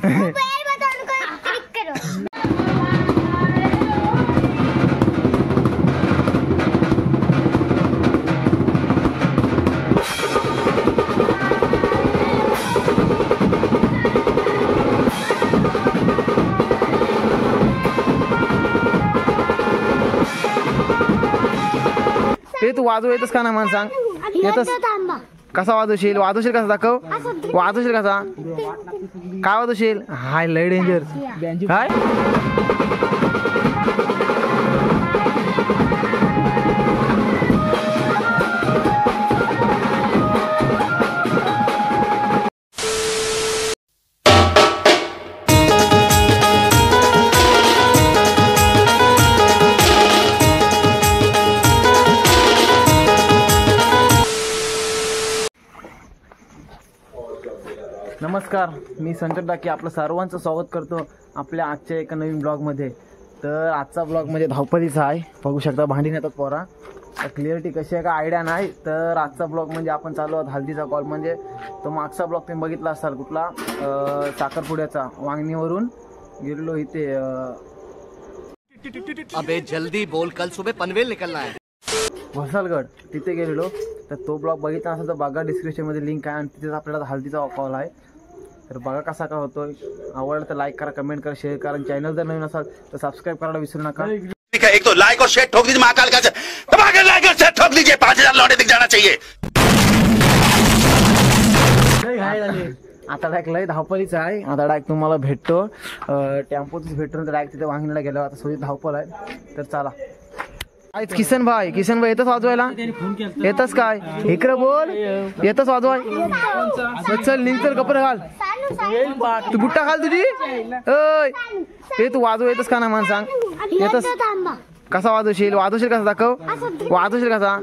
Bell button को click करो। हे तू वाजू येतस का ना मला सांग, येतस कसा वाजवशील? वाजवशील कसा दाखव, वाजवशील कसा, काय वाजवशील? हाय लय डेंजर काय. नमस्कार, मी संतोष डाके आपलं सर्वांचं स्वागत करतो आपल्या आजच्या एका नवीन ब्लॉगमध्ये. तर आजचा ब्लॉग म्हणजे धावपळीचा आहे, बघू शकता भांडी नेतात पोरा. तर क्लिअरिटी कशी आहे का आयडिया नाही. तर आजचा ब्लॉग म्हणजे आपण चालू आहोत हल्दीचा कॉल, म्हणजे तो मागचा ब्लॉग तुम्ही बघितला असाल कुठला, साखरपुड्याचा. वांगणीवरून गेलेलो इथे अबे जल्दी बोल, कल सुबह पनवेल निकलना है. वसलगड तिथे गेलेलो. तर तो ब्लॉग बघितला असेल तर बघा, डिस्क्रिप्शनमध्ये लिंक आहे आणि तिथेच आपल्याला हल्दीचा कॉल आहे. तर बघा कसा का होतोय. आवडलं तर लाईक करा, कमेंट करा, शेअर करा. चॅनल जर नवीन असाल तर सबस्क्राईब करायला विसरू नका. एक तो लाइक और शेयर ठोक दीजिए, महाकाल का धमाके लाइक और शेयर ठोक दीजिए, 5000 लौटे दिख जाना चाहिए. आता डायरेक्ट लय धावपळीचं आहे. आता डायरेक्ट तुम्हाला भेटतो टेम्पोतच भेटतो. तर डायरेक्ट तिथे वांगणीला गेलो. आता सोयी धावपळ आहे. तर चला. किसन भाई येतच वाजवायला, येतच काय इकडे बोल, येतच वाजवाय. चल निघ, चल कपडे घाल, तू बुट्टा घाल तुझी. हे तू वाजव येतच का ना मला सांग, येतच कसा वाजवशील? वाजवशील कसा दाखव, वाजवशील कसा,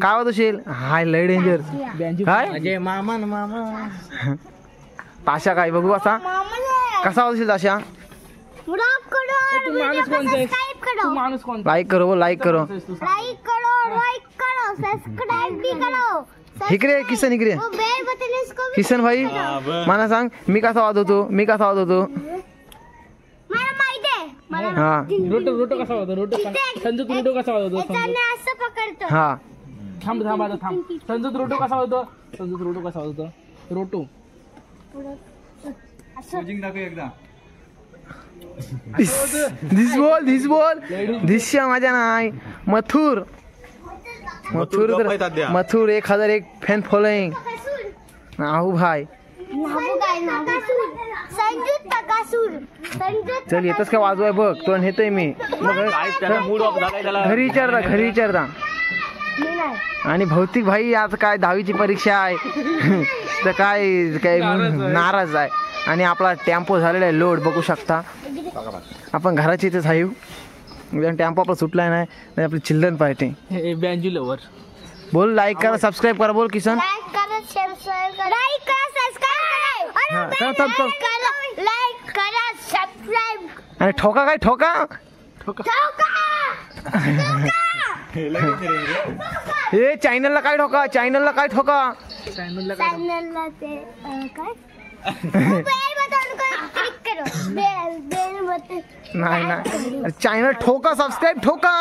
काय वाजवशील? हाय लय डेंजर काय. ताशा काय बघू असा कसा वाजवशील ताशा. लाईक करो, लाईक करो, सब्सक्राइब भी करो. इकडे किसन, इकडे किसन भाई मला सांग मी कसा वाजवतो, मी कसा वाजवतो. मला माहिती आहे. हा रोटो कसा होतो, रोटो संजू रोटो कसा होतो, असं पकडतो. हा थांब थांब आता थांब. संजू रोटो कसा होतो, संजू रोटो कसा होतो, रोटो धिस बोल धिस्या माझ्या नाही. Mathur 1001 fan following. आहू भाई चल येतच का वाजवाय बघ, तो नेतोय मी. घरी विचारता. आणि भौतिक भाई आज काय 10वीची परीक्षा आहे तर काय नाराज आहे. आणि आपला टेम्पो झालेला आहे लोड, बघू शकता. आपण घराची इथेच आहे. टेम्पो आपला सुटलाय नाही. आपली चिल्ड्रन पार्टी बँजू लवर. बोल लाईक करा, सबस्क्राईब करा. बोल किसन. लाईक करा, सबस्क्राइब करा, लाईक करा, सबस्क्राइब. आणि ठोका काय, ठोका हे चॅनलला काय ठोका, चॅनलला काय ठोका. चॅनलला ते काय बेल बटन को क्लिक करो. बेल बटन नाही चॅनल ठोका, सबस्क्राईब ठोका.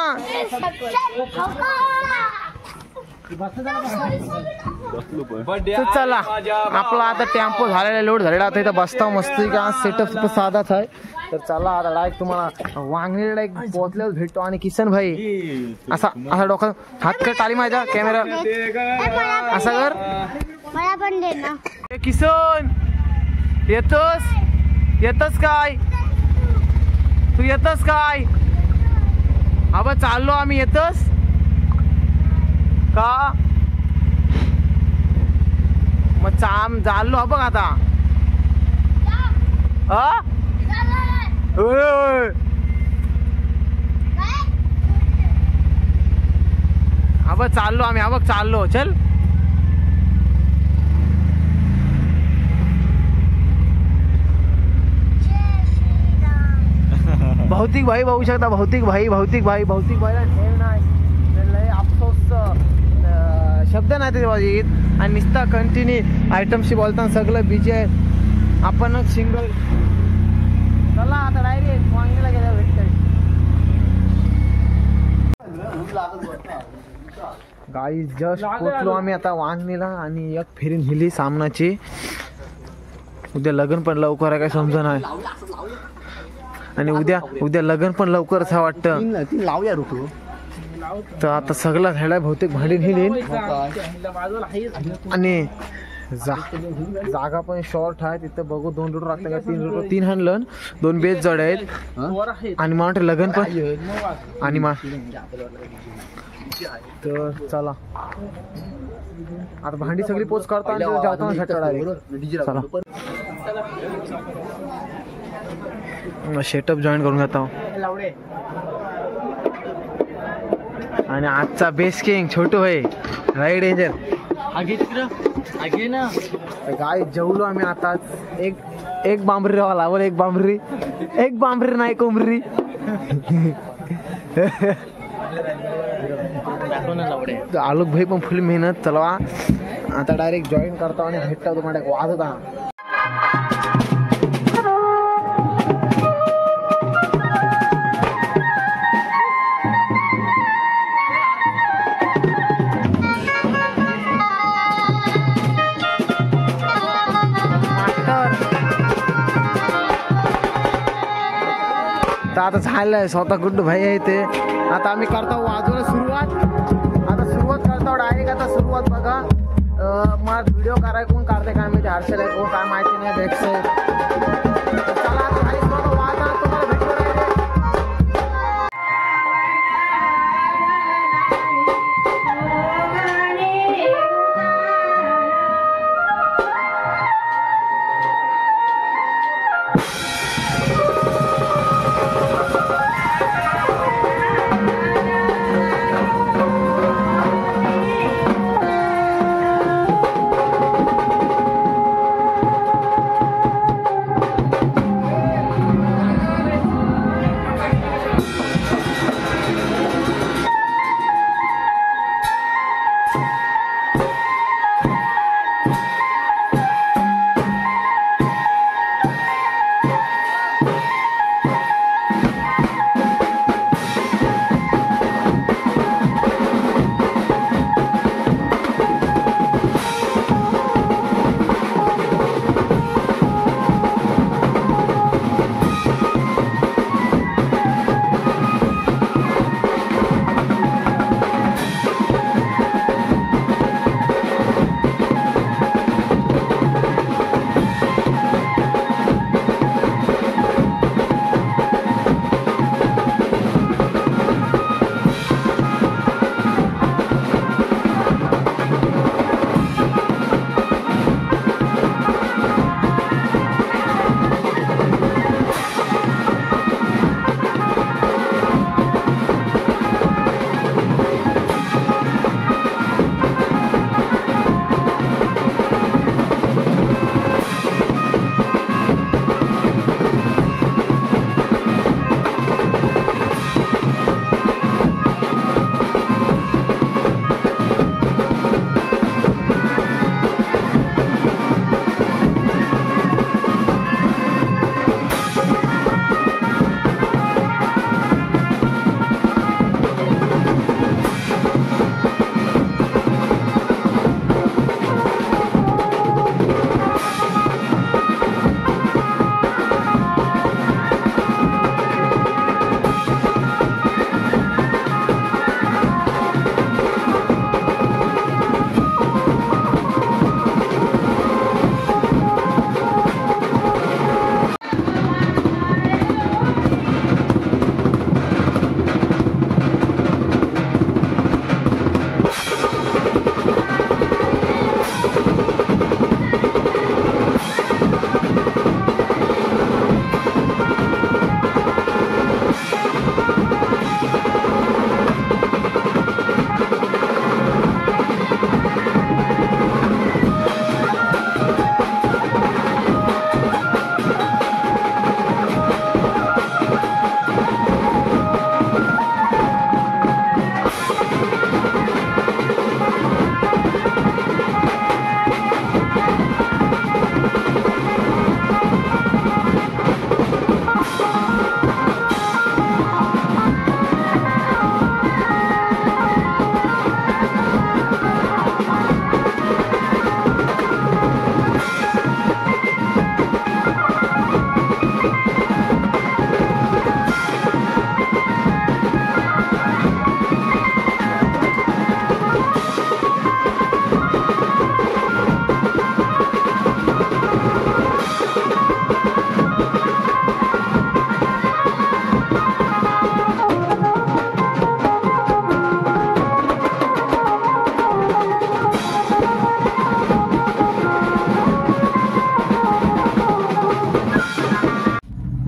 तर चला आपला आता टेम्पो झालेला, लोड झालेला. आता इथं बसता मस्ती का, सेटअप साधाच आहे. तर चला आता डायरेक्ट तुम्हाला वांगणीला एक पोहोचल्यावर भेटतो. आणि किसन भाई असा डोका हात कर, टाळी माझ्या कॅमेरा असा कर. मला पण दे ना. किसन येतस काय, तू येतस काय. अब चाललो आम्ही, येतस का. मग चाललो बघ आता. अब चाललो आम्ही, अब चाललो. चल भौतिक भाई बघू शकता. भौतिक भाई नाही अफसोस शब्द नाही ते. आणि नुसता कंटिन्यू आयटमशी बोलताना सगळं बिजी आहे. आपण सिंगल चला आता डायरेक्ट वांगीला गेल्या भेटतोय. गाईज जस्ट पोचलो आम्ही आता वांगणीला आणि एक फेरी नेली सामनाची. उद्या लग्न पण लवकर आहे काय समजा नाही आणि उद्या लग्न पण लवकरच आहे वाटतं. लावूया रुको. तर आता सगळा झाडा बहुतेक भाडी नेली आणि जागा पण शॉर्ट आहे तिथं बघू. 2 रूट लागतं का 3 रूट 3 हाणलं 2 बेस जड आहेत आणि मला वाटतं लग्न पण आणि तर चला आता भांडी सगळी पोच करतो आणि जाताना चला सेटअप जॉईन करून घेतो. आणि आजचा बेस किंग छोटू आहे राईट डेंजर गाय जेवलो आम्ही आताच. एक बांबरी वाला एक बांबरी नाही कोंबरी. आलोक भाई पण फुल मेहनत चलवा. आता डायरेक्ट जॉईन करतो आणि भेटतो तुम्हाला वाद होता. आता झालंय स्वतः गुड्डू भाई आहे ते. आता आम्ही करतो वाजवायला सुरुवात. आता सुरुवात करतो डायरेक्ट. आता सुरुवात बघा. मला व्हिडिओ कराय कोण काढते काय माहिती. हर्षल आहे कोण काय माहिती नाही भेटस. चला आता वाजा तुम्हाला भेटतो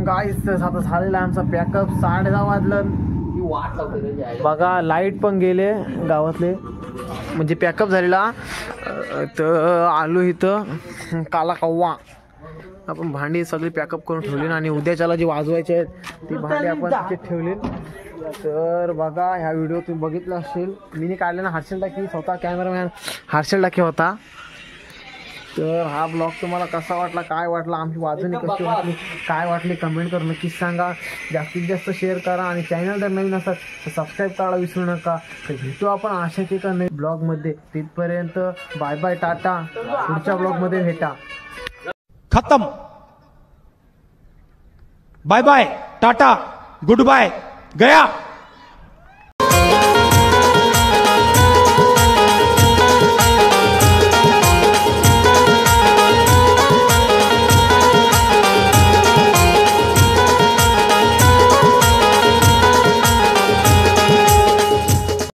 गाईस आता झालेला आहे आमचा पॅकअप 10:30 वाजलं. बघा लाईट पण गेले गावातले म्हणजे पॅकअप झालेला. तर आलो इथं काला कव्वा. आपण भांडी सगळी पॅकअप करून ठेवली आणि उद्याच्याला जी वाजवायची आहेत ती भांडी आपण तिथे ठेवली. तर बघा ह्या व्हिडिओ तुम्ही बघितला असेल. मी काढले ना हर्षल टाकी, स्वतः कॅमेरामॅन हर्षल टाकी होता. तर हा ब्लॉग तुम्हाला कसा वाटला, काय वाटला, आमची वाजवणी कशी वाटली, काय वाटली कमेंट करून नक्कीच सांगा. जास्तीत जास्त शेअर करा आणि चॅनल जर नवीन असाल तर सबस्क्राईब करायला विसरू नका. तर भेटू आपण अशाच एका नवीन ब्लॉगमध्ये. तिथपर्यंत बाय बाय, टाटा. पुढच्या ब्लॉगमध्ये भेटा. खत्म. Bye bye, ta-ta, good bye, गया.